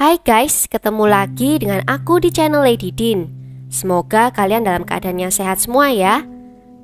Hai guys, ketemu lagi dengan aku di channel Lady Dean. Semoga kalian dalam keadaan yang sehat semua ya.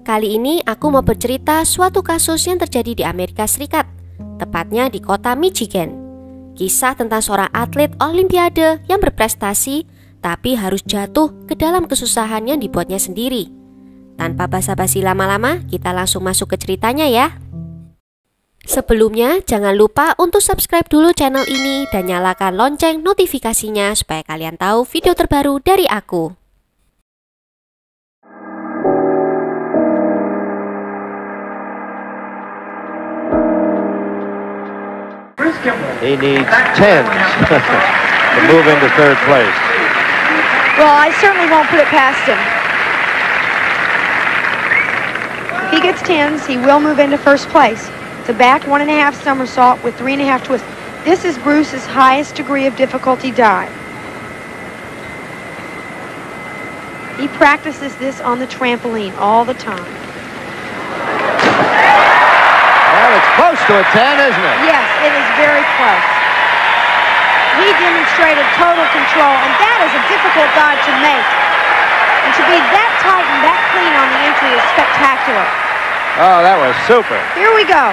Kali ini aku mau bercerita suatu kasus yang terjadi di Amerika Serikat, tepatnya di kota Michigan. Kisah tentang seorang atlet olimpiade yang berprestasi tapi harus jatuh ke dalam kesusahan yang dibuatnya sendiri. Tanpa basa-basi lama-lama, kita langsung masuk ke ceritanya ya. Sebelumnya, jangan lupa untuk subscribe dulu channel ini dan nyalakan lonceng notifikasinya supaya kalian tahu video terbaru dari aku. He needs 10 to move into third place. Well, I certainly won't put it past him. If he gets 10s, he will move into first place. It's a back 1.5 somersault with 3.5 twists. This is Bruce's highest degree of difficulty dive. He practices this on the trampoline all the time. Well, it's close to a 10, isn't it? Yes, it is very close. He demonstrated total control, and that is a difficult dive to make. And to be that tight and that clean on the entry is spectacular. Oh, that was super. Here we go.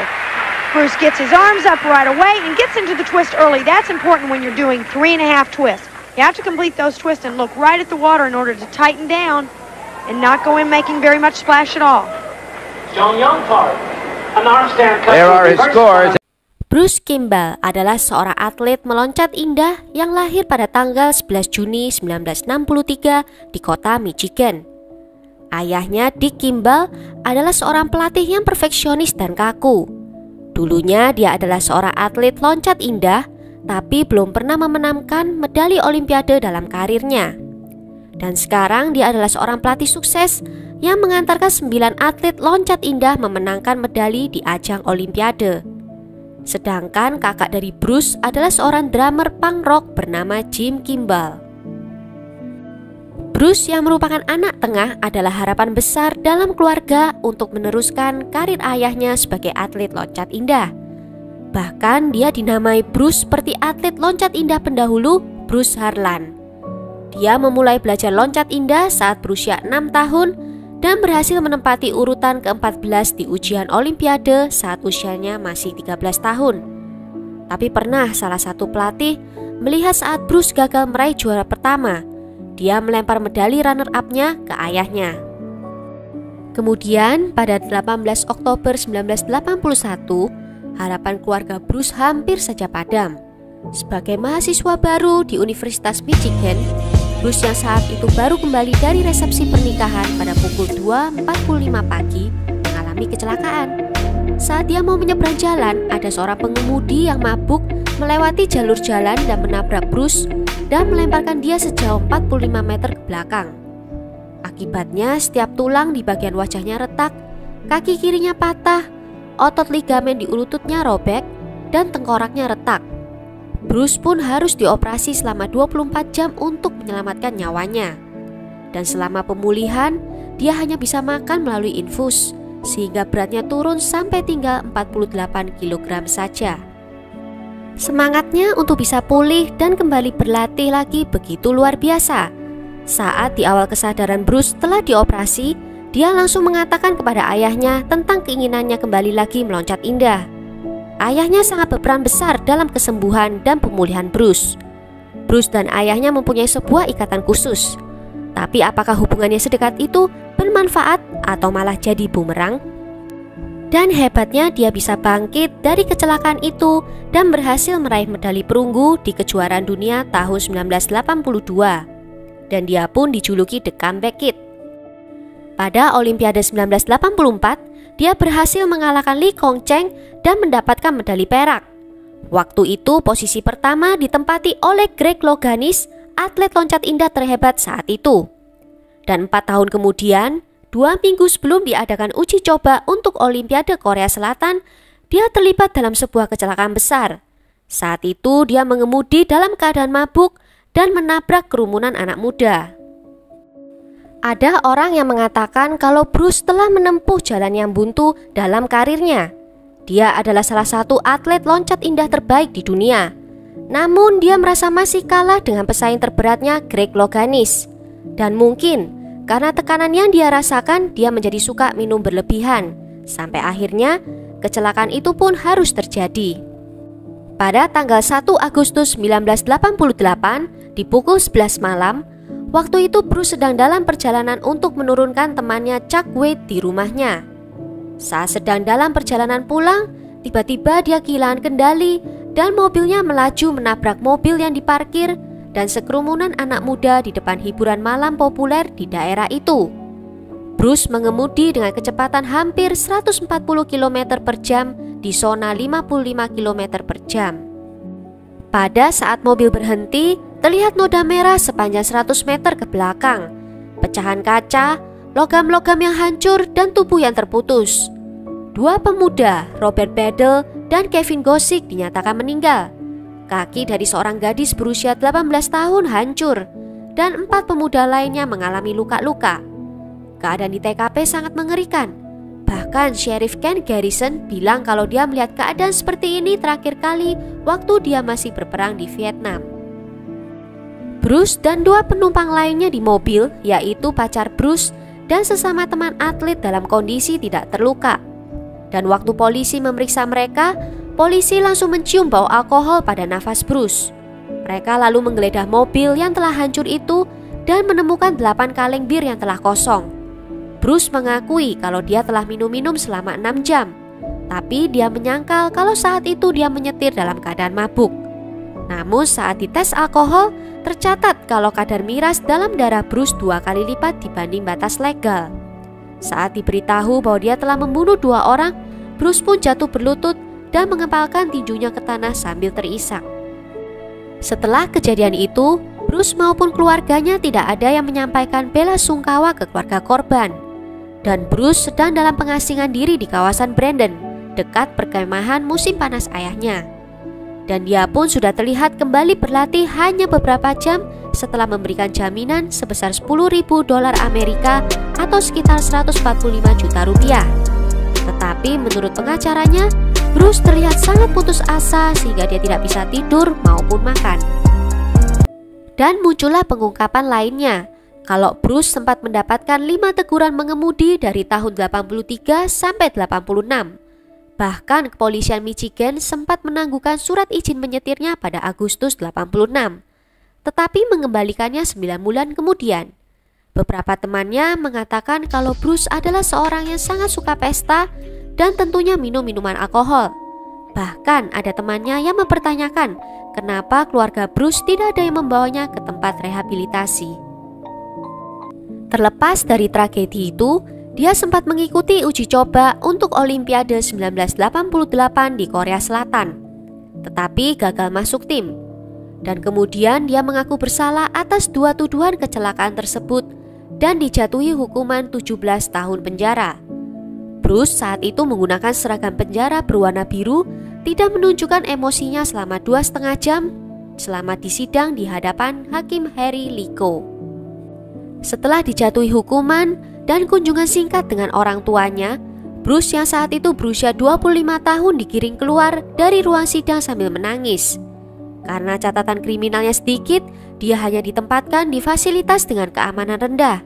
Bruce gets his arms up right away and gets into the twist early. That's important when you're doing 3.5 twists. You have to complete those twists and look right at the water in order to tighten down and not go in making very much splash at all. John Youngfart, an arm stand. There are his scores. Bruce Kimball adalah seorang atlet meloncat indah yang lahir pada tanggal 11 Juni 1963 di kota Michigan. Ayahnya, Dick Kimball, adalah seorang pelatih yang perfeksionis dan kaku. Dulunya dia adalah seorang atlet loncat indah, tapi belum pernah memenangkan medali olimpiade dalam karirnya. Dan sekarang dia adalah seorang pelatih sukses yang mengantarkan 9 atlet loncat indah memenangkan medali di ajang olimpiade. Sedangkan kakak dari Bruce adalah seorang drummer punk rock bernama Jim Kimball. Bruce yang merupakan anak tengah adalah harapan besar dalam keluarga untuk meneruskan karir ayahnya sebagai atlet loncat indah. Bahkan dia dinamai Bruce seperti atlet loncat indah pendahulu, Bruce Harlan. Dia memulai belajar loncat indah saat berusia 6 tahun dan berhasil menempati urutan ke-14 di ujian olimpiade saat usianya masih 13 tahun. Tapi pernah salah satu pelatih melihat saat Bruce gagal meraih juara pertama, dia melempar medali runner-up-nya ke ayahnya. Kemudian pada 18 Oktober 1981, harapan keluarga Bruce hampir saja padam. Sebagai mahasiswa baru di Universitas Michigan, Bruce yang saat itu baru kembali dari resepsi pernikahan pada pukul 2.45 pagi mengalami kecelakaan. Saat dia mau menyeberang jalan, ada seorang pengemudi yang mabuk melewati jalur jalan dan menabrak Bruce dan melemparkan dia sejauh 45 meter ke belakang. Akibatnya setiap tulang di bagian wajahnya retak, kaki kirinya patah, otot ligamen di lututnya robek, dan tengkoraknya retak. Bruce pun harus dioperasi selama 24 jam untuk menyelamatkan nyawanya. Dan selama pemulihan, dia hanya bisa makan melalui infus, sehingga beratnya turun sampai tinggal 48 kg saja. Semangatnya untuk bisa pulih dan kembali berlatih lagi begitu luar biasa. Saat di awal kesadaran Bruce setelah dioperasi, dia langsung mengatakan kepada ayahnya tentang keinginannya kembali lagi meloncat indah. Ayahnya sangat berperan besar dalam kesembuhan dan pemulihan Bruce. Bruce dan ayahnya mempunyai sebuah ikatan khusus. Tapi apakah hubungannya sedekat itu bermanfaat atau malah jadi bumerang? Dan hebatnya dia bisa bangkit dari kecelakaan itu dan berhasil meraih medali perunggu di kejuaraan dunia tahun 1982. Dan dia pun dijuluki The Comeback Kid. Pada Olimpiade 1984, dia berhasil mengalahkan Lee Kong Cheng dan mendapatkan medali perak. Waktu itu posisi pertama ditempati oleh Greg Louganis, atlet loncat indah terhebat saat itu. Dan 4 tahun kemudian, 2 minggu sebelum diadakan uji coba untuk Olimpiade Korea Selatan, dia terlibat dalam sebuah kecelakaan besar. Saat itu dia mengemudi dalam keadaan mabuk dan menabrak kerumunan anak muda. Ada orang yang mengatakan kalau Bruce telah menempuh jalan yang buntu dalam karirnya. Dia adalah salah satu atlet loncat indah terbaik di dunia. Namun dia merasa masih kalah dengan pesaing terberatnya Greg Louganis. Dan mungkin karena tekanan yang dia rasakan, dia menjadi suka minum berlebihan. Sampai akhirnya kecelakaan itu pun harus terjadi. Pada tanggal 1 Agustus 1988 di pukul 11 malam, waktu itu Bruce sedang dalam perjalanan untuk menurunkan temannya Chuck Wade di rumahnya. Saat sedang dalam perjalanan pulang, tiba-tiba dia kehilangan kendali dan mobilnya melaju menabrak mobil yang diparkir dan sekerumunan anak muda di depan hiburan malam populer di daerah itu. Bruce mengemudi dengan kecepatan hampir 140 km per jam di zona 55 km per jam. Pada saat mobil berhenti, terlihat noda merah sepanjang 100 meter ke belakang, pecahan kaca, logam-logam yang hancur, dan tubuh yang terputus. Dua pemuda, Robert Badel dan Kevin Gosick, dinyatakan meninggal. Kaki dari seorang gadis berusia 18 tahun hancur, dan 4 pemuda lainnya mengalami luka-luka. Keadaan di TKP sangat mengerikan. Bahkan Sheriff Ken Garrison bilang kalau dia melihat keadaan seperti ini terakhir kali waktu dia masih berperang di Vietnam. Bruce dan 2 penumpang lainnya di mobil, yaitu pacar Bruce dan sesama teman atlet, dalam kondisi tidak terluka. Dan waktu polisi memeriksa mereka, polisi langsung mencium bau alkohol pada nafas Bruce. Mereka lalu menggeledah mobil yang telah hancur itu dan menemukan 8 kaleng bir yang telah kosong. Bruce mengakui kalau dia telah minum-minum selama 6 jam, tapi dia menyangkal kalau saat itu dia menyetir dalam keadaan mabuk. Namun saat dites alkohol, tercatat kalau kadar miras dalam darah Bruce 2 kali lipat dibanding batas legal. Saat diberitahu bahwa dia telah membunuh 2 orang, Bruce pun jatuh berlutut dan mengepalkan tinjunya ke tanah sambil terisak. Setelah kejadian itu, Bruce maupun keluarganya tidak ada yang menyampaikan bela sungkawa ke keluarga korban. Dan Bruce sedang dalam pengasingan diri di kawasan Brandon, dekat perkemahan musim panas ayahnya. Dan dia pun sudah terlihat kembali berlatih hanya beberapa jam setelah memberikan jaminan sebesar $10.000 Amerika atau sekitar 145 juta rupiah. Tetapi menurut pengacaranya, Bruce terlihat sangat putus asa sehingga dia tidak bisa tidur maupun makan. Dan muncullah pengungkapan lainnya kalau Bruce sempat mendapatkan 5 teguran mengemudi dari tahun 83 sampai 86. Bahkan kepolisian Michigan sempat menangguhkan surat izin menyetirnya pada Agustus 86, tetapi mengembalikannya 9 bulan kemudian. Beberapa temannya mengatakan kalau Bruce adalah seorang yang sangat suka pesta dan tentunya minum minuman alkohol. Bahkan ada temannya yang mempertanyakan kenapa keluarga Bruce tidak ada yang membawanya ke tempat rehabilitasi. Terlepas dari tragedi itu, dia sempat mengikuti uji coba untuk Olimpiade 1988 di Korea Selatan, tetapi gagal masuk tim. Dan kemudian dia mengaku bersalah atas 2 tuduhan kecelakaan tersebut dan dijatuhi hukuman 17 tahun penjara. Bruce saat itu menggunakan seragam penjara berwarna biru, tidak menunjukkan emosinya selama 2,5 jam selama disidang di hadapan Hakim Harry Liko. Setelah dijatuhi hukuman dan kunjungan singkat dengan orang tuanya, Bruce yang saat itu berusia 25 tahun digiring keluar dari ruang sidang sambil menangis. Karena catatan kriminalnya sedikit, dia hanya ditempatkan di fasilitas dengan keamanan rendah.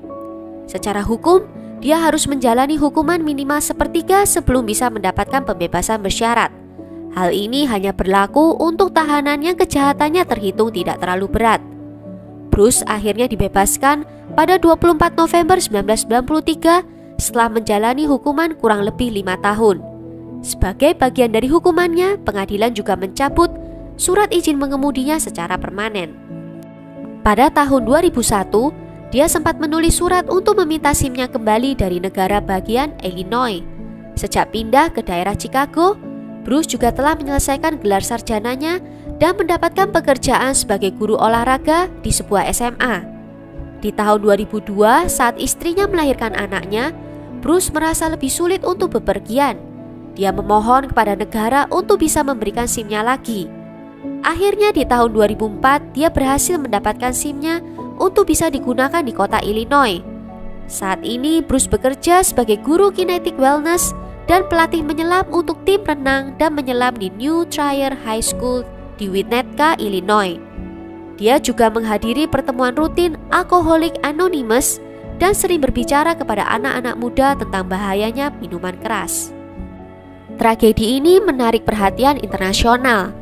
Secara hukum, dia harus menjalani hukuman minimal sepertiga sebelum bisa mendapatkan pembebasan bersyarat. Hal ini hanya berlaku untuk tahanan yang kejahatannya terhitung tidak terlalu berat. Bruce akhirnya dibebaskan pada 24 November 1993 setelah menjalani hukuman kurang lebih 5 tahun. Sebagai bagian dari hukumannya, pengadilan juga mencabut surat izin mengemudinya secara permanen. Pada tahun 2001, dia sempat menulis surat untuk meminta SIM-nya kembali dari negara bagian Illinois. Sejak pindah ke daerah Chicago, Bruce juga telah menyelesaikan gelar sarjananya dan mendapatkan pekerjaan sebagai guru olahraga di sebuah SMA. Di tahun 2002, saat istrinya melahirkan anaknya, Bruce merasa lebih sulit untuk bepergian. Dia memohon kepada negara untuk bisa memberikan SIM-nya lagi. Akhirnya di tahun 2004, dia berhasil mendapatkan SIM-nya untuk bisa digunakan di kota Illinois. Saat ini Bruce bekerja sebagai guru kinetic wellness dan pelatih menyelam untuk tim renang dan menyelam di New Trier High School di Winnetka, Illinois. Dia juga menghadiri pertemuan rutin Alcoholics Anonymous dan sering berbicara kepada anak-anak muda tentang bahayanya minuman keras. Tragedi ini menarik perhatian internasional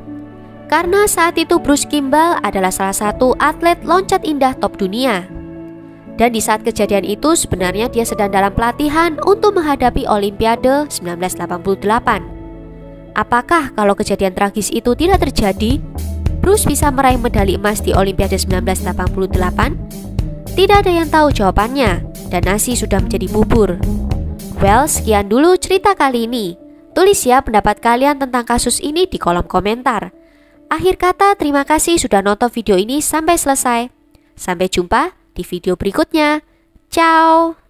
karena saat itu Bruce Kimball adalah salah satu atlet loncat indah top dunia. Dan di saat kejadian itu sebenarnya dia sedang dalam pelatihan untuk menghadapi Olimpiade 1988. Apakah kalau kejadian tragis itu tidak terjadi, Bruce bisa meraih medali emas di Olimpiade 1988? Tidak ada yang tahu jawabannya, dan nasi sudah menjadi bubur. Well, sekian dulu cerita kali ini. Tulis ya pendapat kalian tentang kasus ini di kolom komentar. Akhir kata, terima kasih sudah nonton video ini sampai selesai. Sampai jumpa di video berikutnya. Ciao!